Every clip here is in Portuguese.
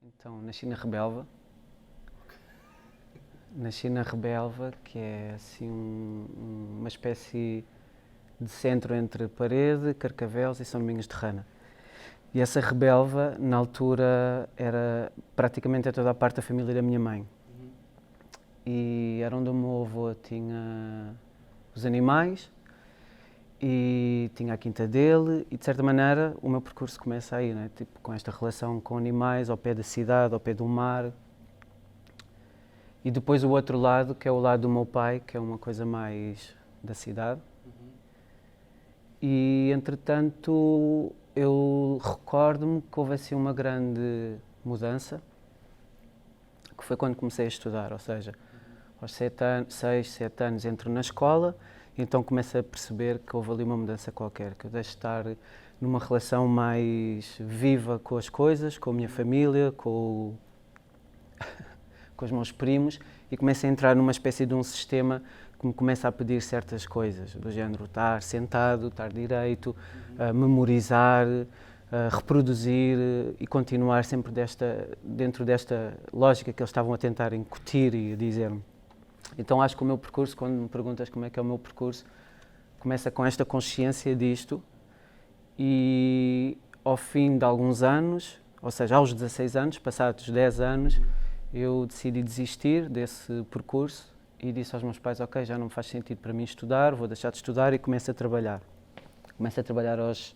Então, nasci na Rebelva. Nasci na Rebelva, que é assim uma espécie de centro entre Parede, Carcavelos e São Domingos de Rana. E essa Rebelva, na altura, era praticamente toda a parte da família da minha mãe. E era onde o meu avô tinha os animais e tinha a quinta dele e, de certa maneira, o meu percurso começa aí, né? Tipo, com esta relação com animais, ao pé da cidade, ao pé do mar. E depois o outro lado, que é o lado do meu pai, que é uma coisa mais da cidade. E, entretanto, eu recordo-me que houve assim uma grande mudança, que foi quando comecei a estudar, ou seja, aos 6, 7 anos entro na escola, e então começo a perceber que houve ali uma mudança qualquer, que eu deixo de estar numa relação mais viva com as coisas, com a minha família, com os meus primos, e começo a entrar numa espécie de um sistema que me começa a pedir certas coisas, do género estar sentado, estar direito, memorizar, reproduzir e continuar sempre dentro desta lógica que eles estavam a tentar incutir e dizer-me. Então acho que o meu percurso, quando me perguntas como é que é o meu percurso, começa com esta consciência disto e ao fim de alguns anos, ou seja, aos 16 anos, passados 10 anos, eu decidi desistir desse percurso e disse aos meus pais, ok, já não faz sentido para mim estudar, vou deixar de estudar e começo a trabalhar. Começo a trabalhar aos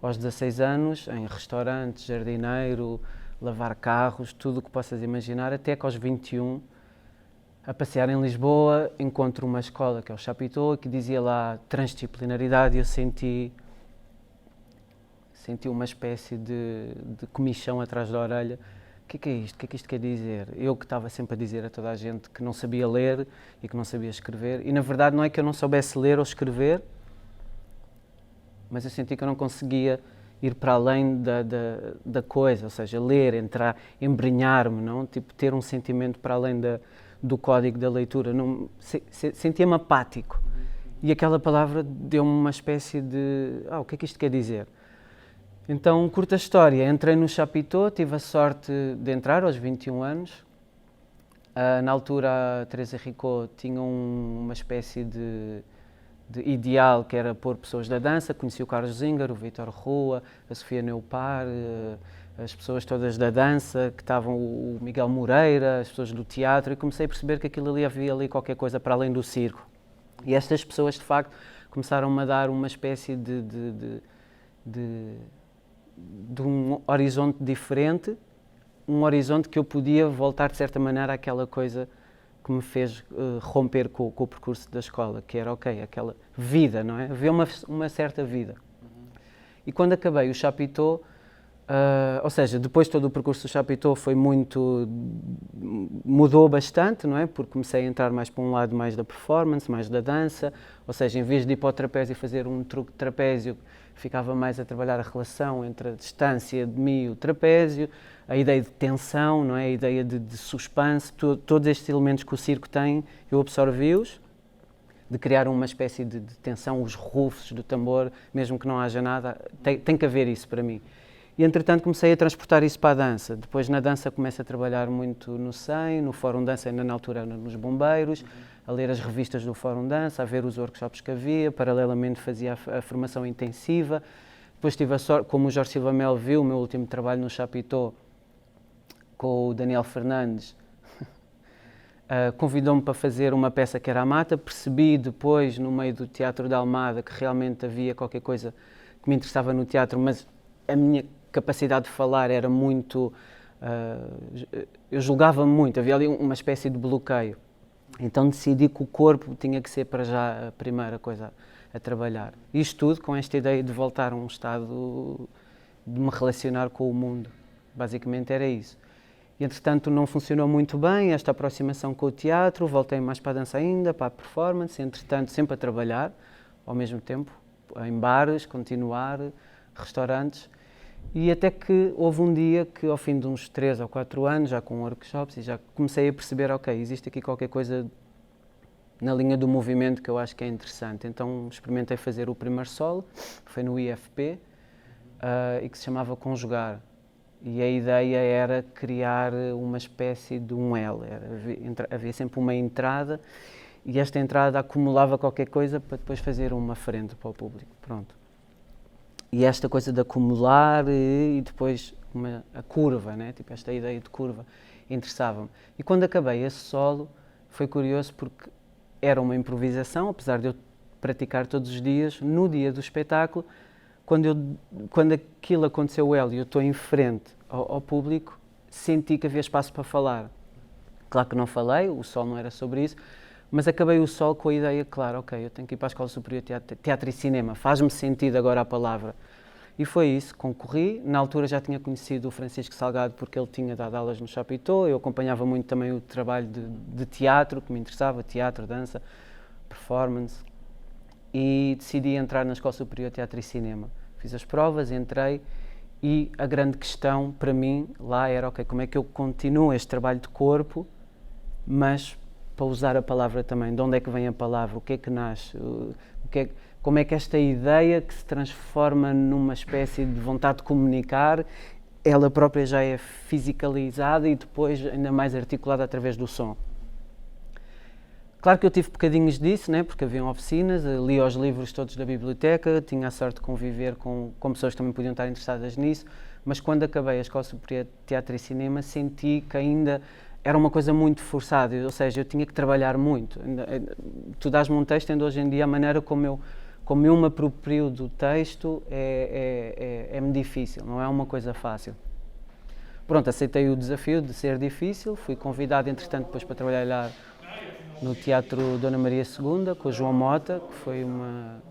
16 anos, em restaurantes, jardineiro, lavar carros, tudo o que possas imaginar, até que aos 21, a passear em Lisboa, encontro uma escola que é o Chapitão, que dizia lá transdisciplinaridade e eu senti uma espécie de comichão atrás da orelha. O que é isto? O que é que isto quer dizer? Eu que estava sempre a dizer a toda a gente que não sabia ler e que não sabia escrever, e na verdade não é que eu não soubesse ler ou escrever, mas eu senti que eu não conseguia ir para além da coisa, ou seja, ler, entrar, embrenhar-me, não? Tipo, ter um sentimento para além do código da leitura. Sentia-me apático. E aquela palavra deu-me uma espécie de... o que é que isto quer dizer? Então, curta história, entrei no Chapitão, tive a sorte de entrar aos 21 anos. Na altura, a Teresa Ricot tinha uma espécie de ideal que era pôr pessoas da dança. Conheci o Carlos Zinger, o Vítor Rua, a Sofia Neupar, as pessoas todas da dança, que estavam o Miguel Moreira, as pessoas do teatro, e comecei a perceber que aquilo ali havia ali qualquer coisa para além do circo. E estas pessoas, de facto, começaram-me a dar uma espécie de um horizonte diferente, um horizonte que eu podia voltar de certa maneira àquela coisa que me fez romper com o percurso da escola, que era aquela vida, não é? Havia uma certa vida. E quando acabei o Chapitão, ou seja, depois todo o percurso do Chapitão foi mudou bastante, não é? Porque comecei a entrar mais para um lado mais da performance, mais da dança, ou seja, em vez de ir para o trapézio e fazer um truque de trapézio, ficava mais a trabalhar a relação entre a distância de mim e o trapézio, a ideia de tensão, não é? A ideia de suspense, todos estes elementos que o circo tem, eu absorvi-os, de criar uma espécie de tensão, os rufos do tambor, mesmo que não haja nada, tem que haver isso para mim. E, entretanto, comecei a transportar isso para a dança. Depois, na dança, começo a trabalhar muito no SEM, no Fórum Dança, ainda na altura nos Bombeiros, a ler as revistas do Fórum Dança, a ver os workshops que havia, paralelamente fazia a formação intensiva. Depois tive a sorte, como o Jorge Silva Melo viu, o meu último trabalho no Chapitão, com o Daniel Fernandes, convidou-me para fazer uma peça que era a Mata. Percebi depois, no meio do Teatro da Almada, que realmente havia qualquer coisa que me interessava no teatro, mas a minha capacidade de falar era muito... eu julgava muito, havia ali uma espécie de bloqueio. Então decidi que o corpo tinha que ser para já a primeira coisa a trabalhar. Isto tudo com esta ideia de voltar a um estado de me relacionar com o mundo. Basicamente era isso. E, entretanto, não funcionou muito bem esta aproximação com o teatro, voltei mais para a dança ainda, para a performance, entretanto sempre a trabalhar, ao mesmo tempo, em bares, continuar, restaurantes, e até que houve um dia que, ao fim de uns 3 ou 4 anos, já com workshops, e já comecei a perceber, ok, existe aqui qualquer coisa na linha do movimento que eu acho que é interessante. Então experimentei fazer o primeiro solo, foi no IFP, e que se chamava Conjugar. E a ideia era criar uma espécie de um L, havia sempre uma entrada e esta entrada acumulava qualquer coisa para depois fazer uma frente para o público, pronto. E esta coisa de acumular e depois a curva, né? Tipo esta ideia de curva, interessava-me. E quando acabei esse solo, foi curioso porque era uma improvisação, apesar de eu praticar todos os dias, no dia do espetáculo, quando aquilo aconteceu e eu estou em frente ao público, senti que havia espaço para falar. Claro que não falei, o solo não era sobre isso, mas acabei o solo com a ideia, claro, ok, eu tenho que ir para a Escola Superior de Teatro e Cinema, faz-me sentido agora a palavra. E foi isso, concorri. Na altura já tinha conhecido o Francisco Salgado porque ele tinha dado aulas no Chapitão, eu acompanhava muito também o trabalho de teatro, que me interessava, teatro, dança, performance, e decidi entrar na Escola Superior de Teatro e Cinema. Fiz as provas, entrei e a grande questão para mim lá era, ok, como é que eu continuo este trabalho de corpo, mas para usar a palavra também, de onde é que vem a palavra, o que é que nasce, como é que esta ideia que se transforma numa espécie de vontade de comunicar, ela própria já é fisicalizada e depois ainda mais articulada através do som. Claro que eu tive bocadinhos disso, né, porque haviam oficinas, li os livros todos da biblioteca, tinha a sorte de conviver com pessoas que também podiam estar interessadas nisso, mas quando acabei a Escola Superior de Teatro e Cinema senti que ainda era uma coisa muito forçada, ou seja, eu tinha que trabalhar muito. Tu dás-me um texto, ainda hoje em dia a maneira como eu me aproprio do texto é-me difícil, não é uma coisa fácil. Pronto, aceitei o desafio de ser difícil, fui convidado entretanto depois para trabalhar no Teatro Dona Maria II, com o João Mota, que foi uma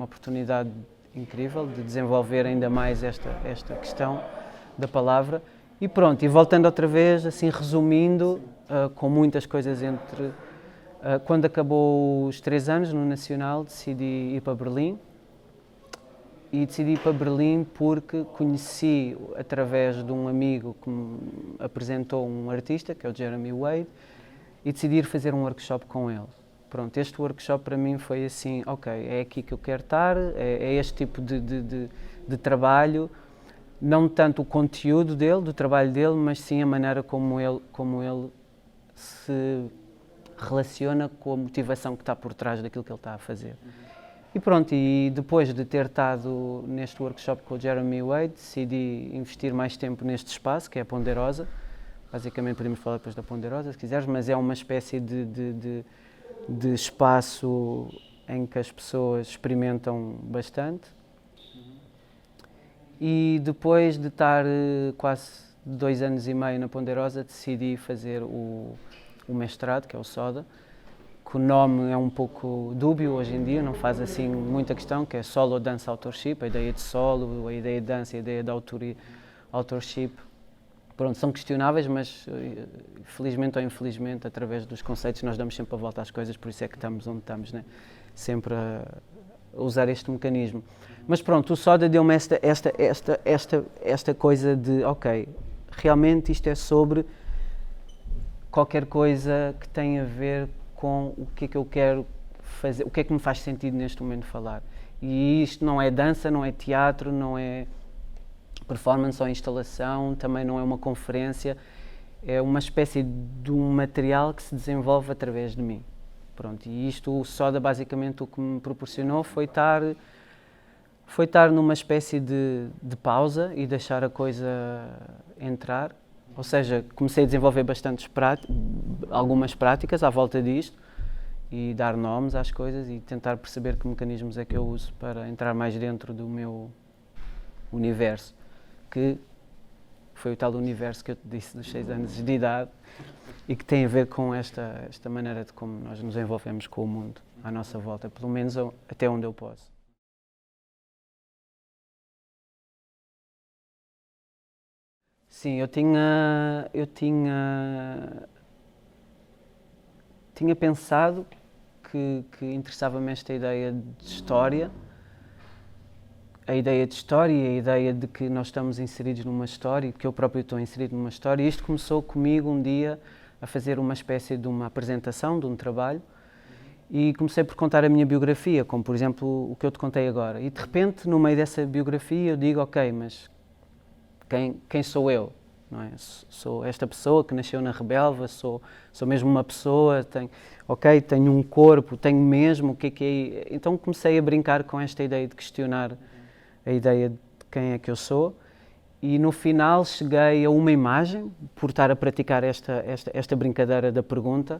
oportunidade incrível de desenvolver ainda mais esta questão da palavra. E pronto, e voltando outra vez, assim resumindo, com muitas coisas quando acabou os 3 anos no Nacional, decidi ir para Berlim. E decidi ir para Berlim porque conheci, através de um amigo que me apresentou um artista, que é o Jeremy Wade, e decidi ir fazer um workshop com ele. Pronto, este workshop para mim foi assim, ok, é aqui que eu quero estar, é este tipo de trabalho, não tanto o conteúdo dele, do trabalho dele, mas sim a maneira como ele se relaciona com a motivação que está por trás daquilo que ele está a fazer. E pronto, e depois de ter estado neste workshop com o Jeremy Wade, decidi investir mais tempo neste espaço, que é a Ponderosa. Basicamente podemos falar depois da Ponderosa, se quiseres, mas é uma espécie de espaço em que as pessoas experimentam bastante. E depois de estar quase 2 anos e meio na Ponderosa, decidi fazer o mestrado, que é o SODA, que o nome é um pouco dúbio hoje em dia, não faz assim muita questão, que é Solo Dance Authorship, a ideia de solo, a ideia de dança, a ideia de authorship. Pronto, são questionáveis, mas felizmente ou infelizmente, através dos conceitos, nós damos sempre a volta às coisas, por isso é que estamos onde estamos, né? Sempre a usar este mecanismo. Mas pronto, o SODA deu-me esta coisa de, ok, realmente isto é sobre qualquer coisa que tem a ver com o que é que eu quero fazer, o que é que me faz sentido neste momento falar. E isto não é dança, não é teatro, não é performance ou instalação, também não é uma conferência, é uma espécie de um material que se desenvolve através de mim. Pronto, e isto, o SODA, basicamente o que me proporcionou foi estar numa espécie de pausa e deixar a coisa entrar. Ou seja, comecei a desenvolver algumas práticas à volta disto e dar nomes às coisas e tentar perceber que mecanismos é que eu uso para entrar mais dentro do meu universo, que foi o tal universo que eu te disse dos 6 anos de idade e que tem a ver com esta maneira de como nós nos envolvemos com o mundo à nossa volta, pelo menos até onde eu posso. Sim, eu tinha pensado que interessava-me esta ideia de história, a ideia de história e a ideia de que nós estamos inseridos numa história, que eu próprio estou inserido numa história, e isto começou comigo um dia a fazer uma espécie de uma apresentação, de um trabalho, e comecei por contar a minha biografia, como por exemplo o que eu te contei agora, e de repente no meio dessa biografia eu digo, ok, mas quem sou eu, não é? Sou esta pessoa que nasceu na Rebelva, sou mesmo uma pessoa, tenho um corpo, tenho mesmo, o que é? Então comecei a brincar com esta ideia de questionar a ideia de quem é que eu sou, e no final cheguei a uma imagem, por estar a praticar esta brincadeira da pergunta,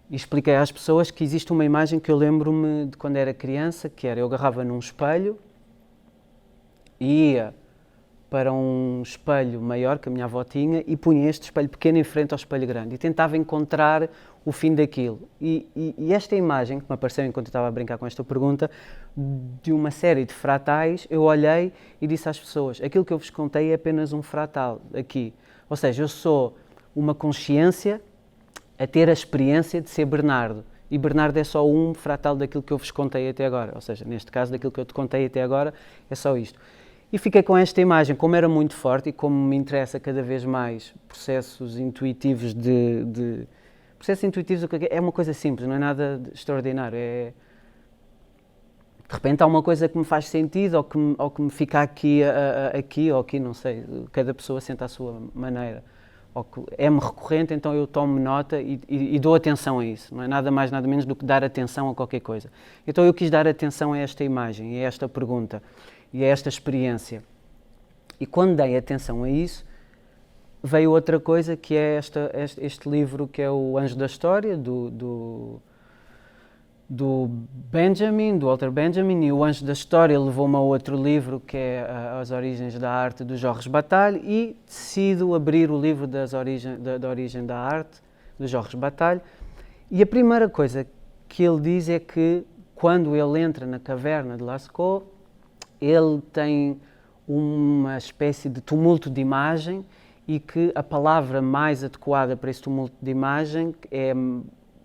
e expliquei às pessoas que existe uma imagem que eu lembro-me de quando era criança, que era, eu agarrava num espelho e ia para um espelho maior que a minha avó tinha e punha este espelho pequeno em frente ao espelho grande e tentava encontrar o fim daquilo. E esta imagem, que me apareceu enquanto eu estava a brincar com esta pergunta, de uma série de fratais, eu olhei e disse às pessoas, aquilo que eu vos contei é apenas um fratal aqui. Ou seja, eu sou uma consciência a ter a experiência de ser Bernardo. E Bernardo é só um fratal daquilo que eu vos contei até agora. Ou seja, neste caso, daquilo que eu te contei até agora, é só isto. E fiquei com esta imagem, como era muito forte e como me interessa cada vez mais processos intuitivos processos intuitivos é uma coisa simples, não é nada extraordinário. De repente há uma coisa que me faz sentido ou que me fica aqui ou aqui, não sei. Cada pessoa sente à sua maneira. Ou que é-me recorrente, então eu tomo nota e dou atenção a isso. Não é nada mais, nada menos do que dar atenção a qualquer coisa. Então eu quis dar atenção a esta imagem, a esta pergunta e a esta experiência. E quando dei atenção a isso, veio outra coisa, que é este livro, que é o Anjo da História, do Walter Benjamin, e o Anjo da História levou-me a outro livro, que é As Origens da Arte, do Jorge Bataille, e decido abrir o livro da origem da arte, do Jorge Bataille, e a primeira coisa que ele diz é que, quando ele entra na caverna de Lascaux, ele tem uma espécie de tumulto de imagem, e que a palavra mais adequada para esse tumulto de imagem é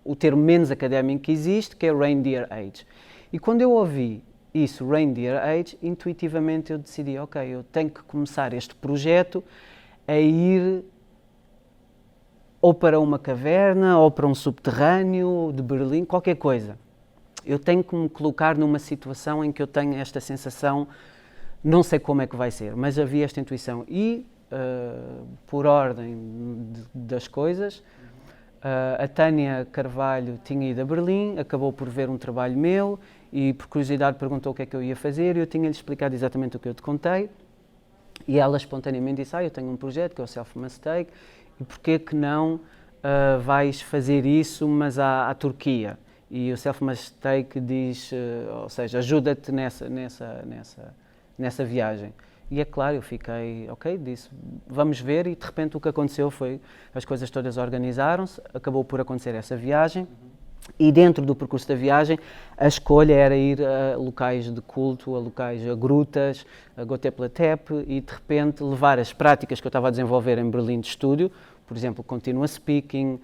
o termo menos académico que existe, que é Reindeer Age. E quando eu ouvi isso, Reindeer Age, intuitivamente eu decidi, ok, eu tenho que começar este projeto a ir ou para uma caverna, ou para um subterrâneo de Berlim, qualquer coisa. Eu tenho que me colocar numa situação em que eu tenho esta sensação, não sei como é que vai ser, mas havia esta intuição. E, por ordem das coisas, a Tânia Carvalho tinha ido a Berlim, acabou por ver um trabalho meu e, por curiosidade, perguntou o que é que eu ia fazer, e eu tinha-lhe explicado exatamente o que eu te contei, e ela espontaneamente disse, eu tenho um projeto que é o Self Mistake, e porquê que não vais fazer isso, mas à Turquia? E o Self Mistake diz, ou seja, ajuda-te nessa viagem. E é claro, eu fiquei, ok, disse, vamos ver, e de repente o que aconteceu foi, as coisas todas organizaram-se, acabou por acontecer essa viagem, e dentro do percurso da viagem, a escolha era ir a locais de culto, a grutas, a Göbekli Tepe, e de repente levar as práticas que eu estava a desenvolver em Berlim de estúdio, por exemplo, continuous speaking,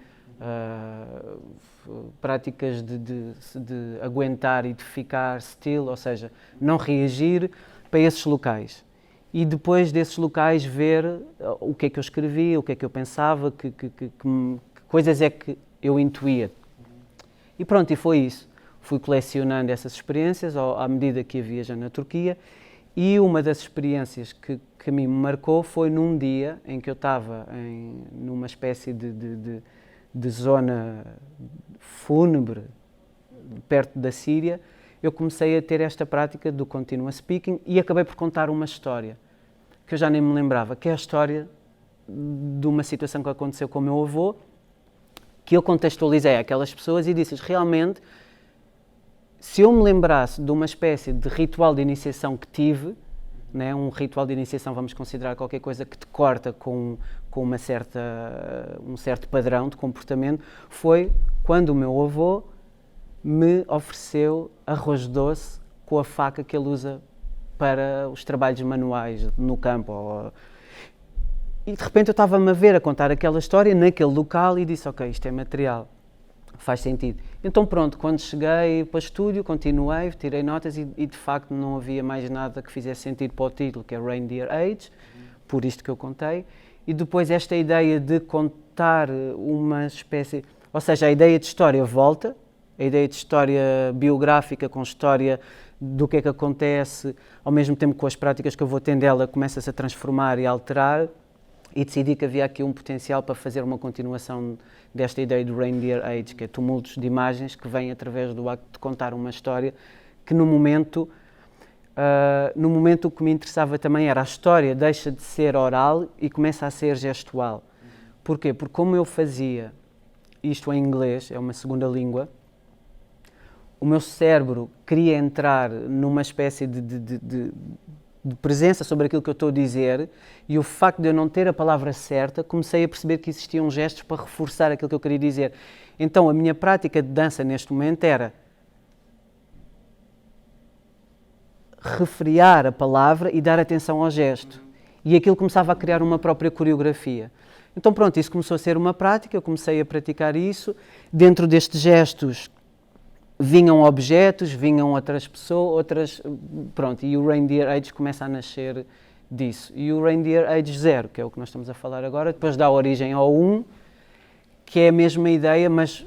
práticas de aguentar e de ficar still, ou seja, não reagir, para esses locais. E depois desses locais ver o que é que eu escrevia, o que é que eu pensava, que coisas é que eu intuía. E pronto, e foi isso. Fui colecionando essas experiências à medida que ia viajando na Turquia, e uma das experiências que a mim me marcou foi num dia em que eu estava numa espécie de zona fúnebre, perto da Síria. Eu comecei a ter esta prática do continuous speaking e acabei por contar uma história que eu já nem me lembrava, que é a história de uma situação que aconteceu com o meu avô, que eu contextualizei àquelas pessoas e disse-lhes, realmente, se eu me lembrasse de uma espécie de ritual de iniciação que tive, né, um ritual de iniciação, vamos considerar qualquer coisa que te corta com um certo padrão de comportamento, foi quando o meu avô me ofereceu arroz doce com a faca que ele usa para os trabalhos manuais no campo. E de repente eu estava-me a ver a contar aquela história naquele local e disse, ok, isto é material, faz sentido. Então pronto, quando cheguei para o estúdio, continuei, tirei notas e de facto não havia mais nada que fizesse sentido para o título, que é Reindeer Age, por isto que eu contei. E depois esta ideia de contar uma espécie, ou seja, a ideia de história volta, A ideia de história biográfica com história do que é que acontece, ao mesmo tempo com as práticas que eu vou tendo, ela começa-se a transformar e a alterar, e decidi que havia aqui um potencial para fazer uma continuação desta ideia do Reindeer Age, que é tumultos de imagens que vêm através do acto de contar uma história que no momento o que me interessava também era a história deixa de ser oral e começa a ser gestual. Porquê? Porque como eu fazia isto em inglês, é uma segunda língua, o meu cérebro queria entrar numa espécie de presença sobre aquilo que eu estou a dizer, e o facto de eu não ter a palavra certa, comecei a perceber que existiam gestos para reforçar aquilo que eu queria dizer. Então a minha prática de dança neste momento era refriar a palavra e dar atenção ao gesto. E aquilo começava a criar uma própria coreografia. Então pronto, isso começou a ser uma prática, eu comecei a praticar isso. Dentro destes gestos vinham objetos, vinham outras pessoas, pronto, e o Reindeer Age começa a nascer disso. E o Reindeer Age 0, que é o que nós estamos a falar agora, depois dá origem ao 1, que é a mesma ideia, mas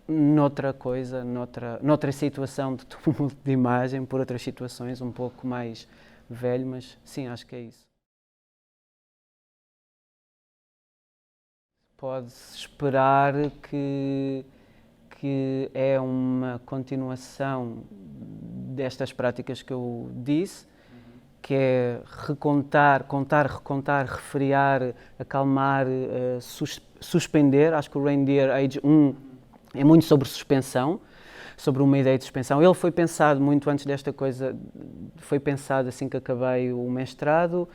noutra coisa, noutra situação de tumulto de imagem, por outras situações, um pouco mais velho, mas sim, acho que é isso. Pode-se esperar que é uma continuação destas práticas que eu disse, que é recontar, contar, recontar, refriar, acalmar, suspender. Acho que o Reindeer Age 1 é muito sobre suspensão, sobre uma ideia de suspensão. Ele foi pensado muito antes desta coisa, foi pensado assim que acabei o mestrado.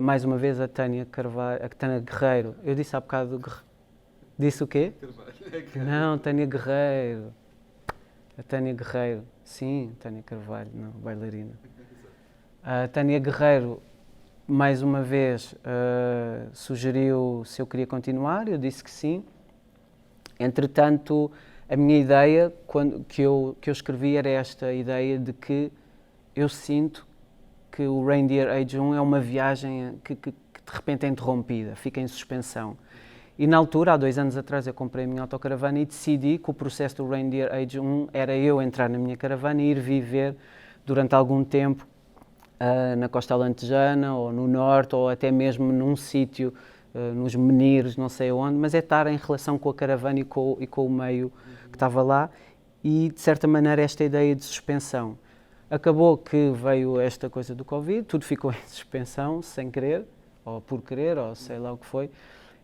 Mais uma vez a Tânia Guerreiro. Eu disse há bocado... Disse o quê? Não, Tânia Guerreiro. A Tânia Guerreiro. Sim, Tânia Carvalho, não, bailarina. A Tânia Guerreiro, mais uma vez, sugeriu se eu queria continuar, eu disse que sim. Entretanto, a minha ideia, que eu escrevi, era esta ideia de que eu sinto que o Reindeer Age 1 é uma viagem que de repente é interrompida, fica em suspensão. E na altura, há 2 anos atrás, eu comprei a minha autocaravana e decidi que o processo do Reindeer Age 1 era eu entrar na minha caravana e ir viver durante algum tempo na costa alentejana, ou no norte, ou até mesmo num sítio, nos Meniros, não sei onde, mas é estar em relação com a caravana e com o meio que estava lá, e de certa maneira esta ideia de suspensão. Acabou que veio esta coisa do Covid, tudo ficou em suspensão, sem querer, ou por querer, ou sei lá o que foi.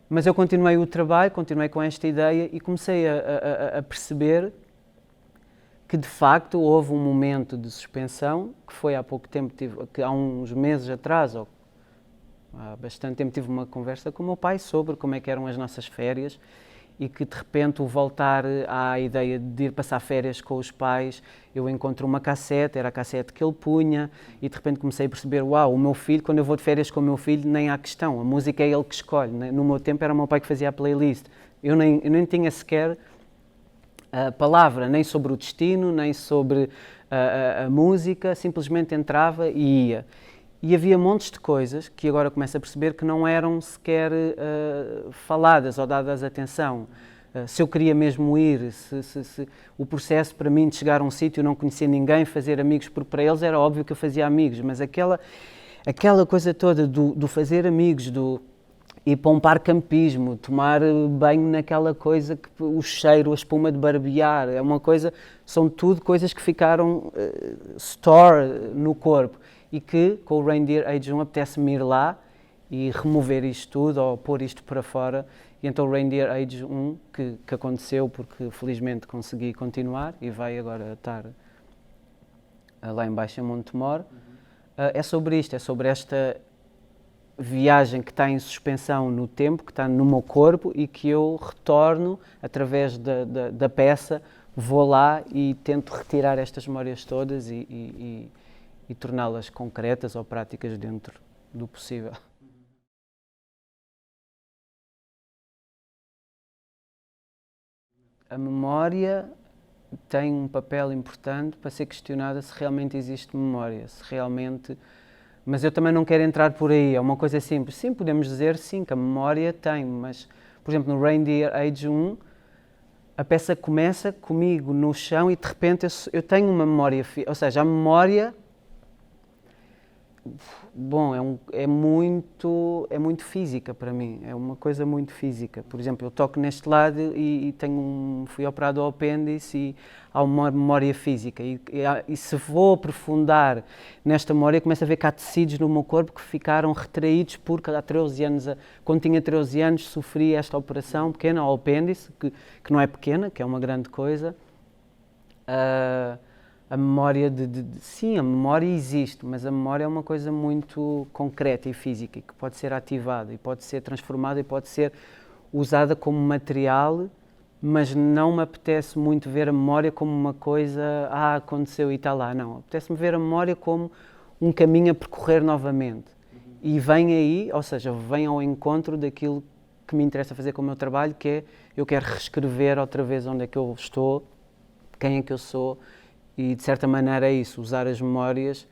Mas eu continuei o trabalho, continuei com esta ideia e comecei a perceber que de facto houve um momento de suspensão, que foi há pouco tempo, que há uns meses atrás, ou há bastante tempo, tive uma conversa com o meu pai sobre como é que eram as nossas férias, e que de repente o voltar à ideia de ir passar férias com os pais, eu encontro uma cassete, era a cassete que ele punha, e de repente comecei a perceber, uau, o meu filho, quando eu vou de férias com o meu filho, nem há questão, a música é ele que escolhe. No meu tempo era o meu pai que fazia a playlist. Eu nem tinha sequer a palavra, nem sobre o destino, nem sobre a música, simplesmente entrava e ia. E havia montes de coisas que agora começo a perceber que não eram sequer faladas ou dadas atenção. Se eu queria mesmo ir, se o processo para mim de chegar a um sítio, não conhecer ninguém, fazer amigos, porque para eles era óbvio que eu fazia amigos, mas aquela coisa toda do fazer amigos, do ir para um parque campismo, tomar banho naquela coisa, que o cheiro, a espuma de barbear, é uma coisa, são tudo coisas que ficaram store no corpo. E que, com o Reindeer Age 1, apetece-me ir lá e remover isto tudo, ou pôr isto para fora. E então o Reindeer Age 1, que aconteceu, porque felizmente consegui continuar, e vai agora estar lá embaixo em Montemor, é sobre isto, é sobre esta viagem que está em suspensão no tempo, que está no meu corpo, e que eu retorno, através da peça, vou lá e tento retirar estas memórias todas e torná-las concretas ou práticas dentro do possível. A memória tem um papel importante para ser questionada se realmente existe memória, se realmente... Mas eu também não quero entrar por aí, é uma coisa simples. Sim, podemos dizer sim, que a memória tem, mas, por exemplo, no Reindeer Age 1, a peça começa comigo no chão e de repente eu tenho uma memória, ou seja, a memória, bom, é muito física para mim, é uma coisa muito física. Por exemplo, eu toco neste lado e fui operado ao apêndice e há uma memória física. E se vou aprofundar nesta memória, começo a ver que há tecidos no meu corpo que ficaram retraídos porque há 13 anos, quando tinha 13 anos, sofri esta operação pequena ao apêndice, que não é pequena, que é uma grande coisa. A memória sim, a memória existe, mas a memória é uma coisa muito concreta e física e que pode ser ativada e pode ser transformada e pode ser usada como material, mas não me apetece muito ver a memória como uma coisa, aconteceu e está lá, não. Apetece-me ver a memória como um caminho a percorrer novamente. E vem aí, ou seja, vem ao encontro daquilo que me interessa fazer com o meu trabalho, que é, eu quero reescrever outra vez onde é que eu estou, quem é que eu sou, e de certa maneira é isso, usar as memórias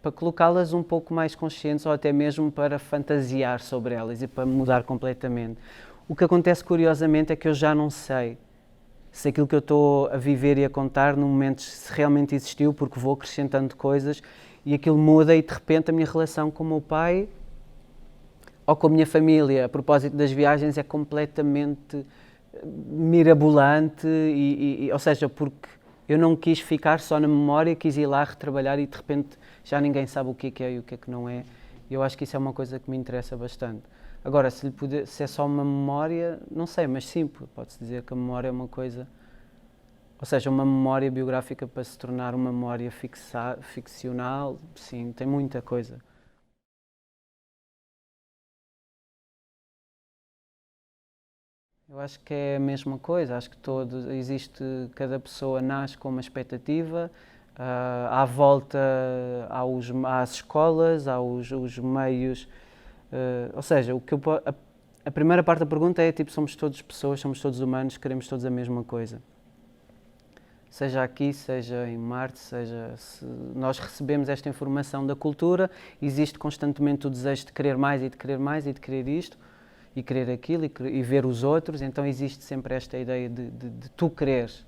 para colocá-las um pouco mais conscientes ou até mesmo para fantasiar sobre elas e para mudar completamente. O que acontece curiosamente é que eu já não sei se aquilo que eu estou a viver e a contar no momento se realmente existiu, porque vou acrescentando coisas e aquilo muda e de repente a minha relação com o meu pai ou com a minha família a propósito das viagens é completamente mirabolante, ou seja, porque eu não quis ficar só na memória, quis ir lá retrabalhar e de repente já ninguém sabe o que é e o que é que não é. Eu acho que isso é uma coisa que me interessa bastante. Agora, se é só uma memória, não sei, mas sim, pode-se dizer que a memória é uma coisa, ou seja, uma memória biográfica para se tornar uma memória ficcional, sim, tem muita coisa. Eu acho que é a mesma coisa, acho que cada pessoa nasce com uma expectativa, à volta às escolas, os meios, ou seja, a primeira parte da pergunta é tipo, somos todos pessoas, somos todos humanos, queremos todos a mesma coisa. Seja aqui, seja em Marte, se nós recebemos esta informação da cultura, existe constantemente o desejo de querer mais e de querer mais e de querer isto, e querer aquilo e ver os outros, então existe sempre esta ideia de tu quereres.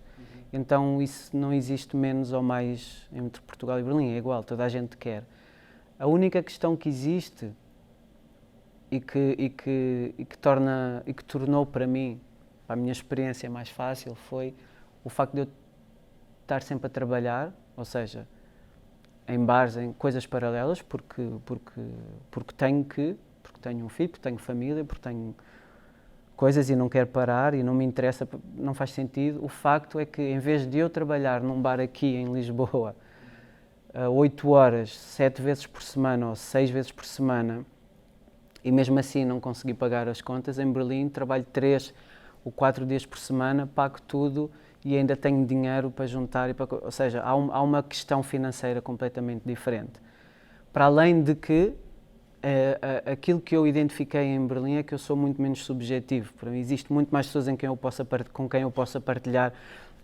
Então isso não existe menos ou mais entre Portugal e Berlim, é igual, toda a gente quer. A única questão que existe e que tornou para mim, a minha experiência mais fácil, foi o facto de eu estar sempre a trabalhar, ou seja, em bares, em coisas paralelas, porque tenho um filho, porque tenho família, porque tenho coisas e não quero parar e não me interessa, não faz sentido. O facto é que em vez de eu trabalhar num bar aqui em Lisboa 8 horas, 7 vezes por semana ou 6 vezes por semana e mesmo assim não conseguir pagar as contas, em Berlim trabalho 3 ou 4 dias por semana, pago tudo e ainda tenho dinheiro para juntar, ou seja, há uma questão financeira completamente diferente. Para além de que aquilo que eu identifiquei em Berlim é que eu sou muito menos subjetivo. Para mim existe muito mais pessoas com quem eu possa partilhar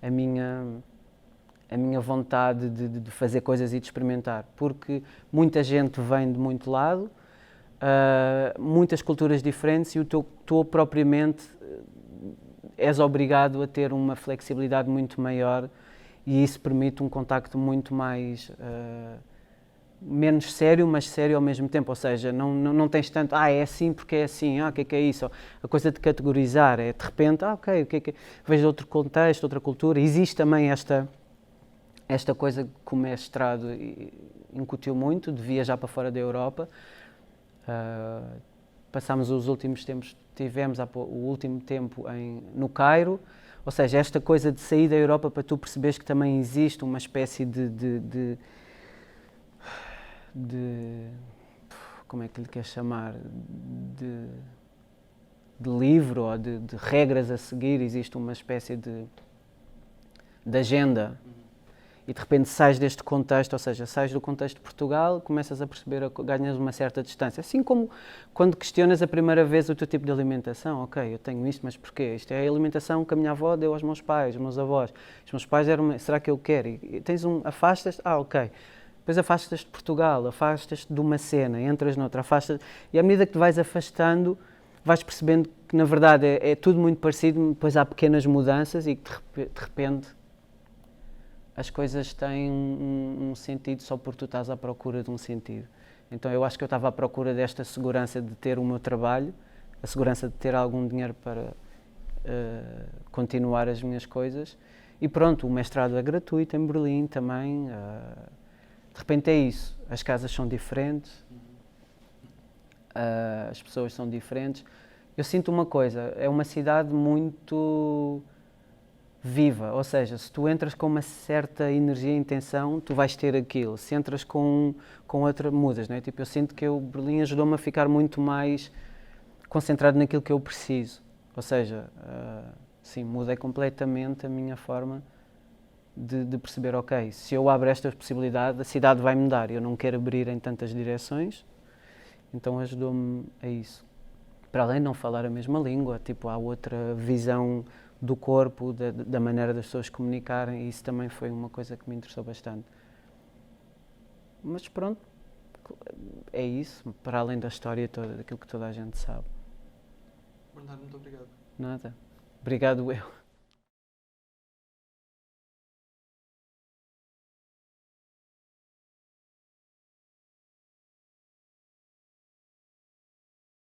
a minha vontade de fazer coisas e de experimentar. Porque muita gente vem de muito lado, muitas culturas diferentes e tu propriamente és obrigado a ter uma flexibilidade muito maior e isso permite um contacto muito mais menos sério, mas sério ao mesmo tempo, ou seja, não tens tanto, é assim porque é assim, o que é isso? A coisa de categorizar é, de repente, ok, o que é? Vejo outro contexto, outra cultura, existe também esta coisa que o mestrado incutiu muito, de viajar para fora da Europa, passámos os últimos tempos, tivemos o último tempo no Cairo, ou seja, esta coisa de sair da Europa para tu perceberes que também existe uma espécie de como é que lhe quer chamar, de livro ou de regras a seguir, existe uma espécie de agenda e de repente sais deste contexto, ou seja, sais do contexto de Portugal, começas a perceber, ganhas uma certa distância, assim como quando questionas a primeira vez o teu tipo de alimentação, ok, eu tenho isto, mas porquê? Isto é a alimentação que a minha avó deu aos meus pais, aos meus avós, os meus pais será que eu quero? E afastas-te, ok. Depois afastas-te de Portugal, afastas-te de uma cena, entras noutra, e à medida que te vais afastando, vais percebendo que na verdade é tudo muito parecido, depois há pequenas mudanças e que de repente as coisas têm um sentido só porque tu estás à procura de um sentido. Então eu acho que eu estava à procura desta segurança de ter o meu trabalho, a segurança de ter algum dinheiro para continuar as minhas coisas, e pronto, o mestrado é gratuito em Berlim também, de repente é isso, as casas são diferentes, as pessoas são diferentes. Eu sinto uma coisa, é uma cidade muito viva, ou seja, se tu entras com uma certa energia e intenção, tu vais ter aquilo. Se entras com outra, mudas, não é? Tipo, eu sinto que Berlim ajudou-me a ficar muito mais concentrado naquilo que eu preciso. Ou seja, sim, mudei completamente a minha forma de perceber, ok, se eu abro esta possibilidade, a cidade vai mudar. Eu não quero abrir em tantas direções, então ajudou-me a isso. Para além de não falar a mesma língua, tipo, há outra visão do corpo, da maneira das pessoas comunicarem, e isso também foi uma coisa que me interessou bastante. Mas pronto, é isso, para além da história toda, daquilo que toda a gente sabe. Bernardo, muito obrigado. Nada. Obrigado eu.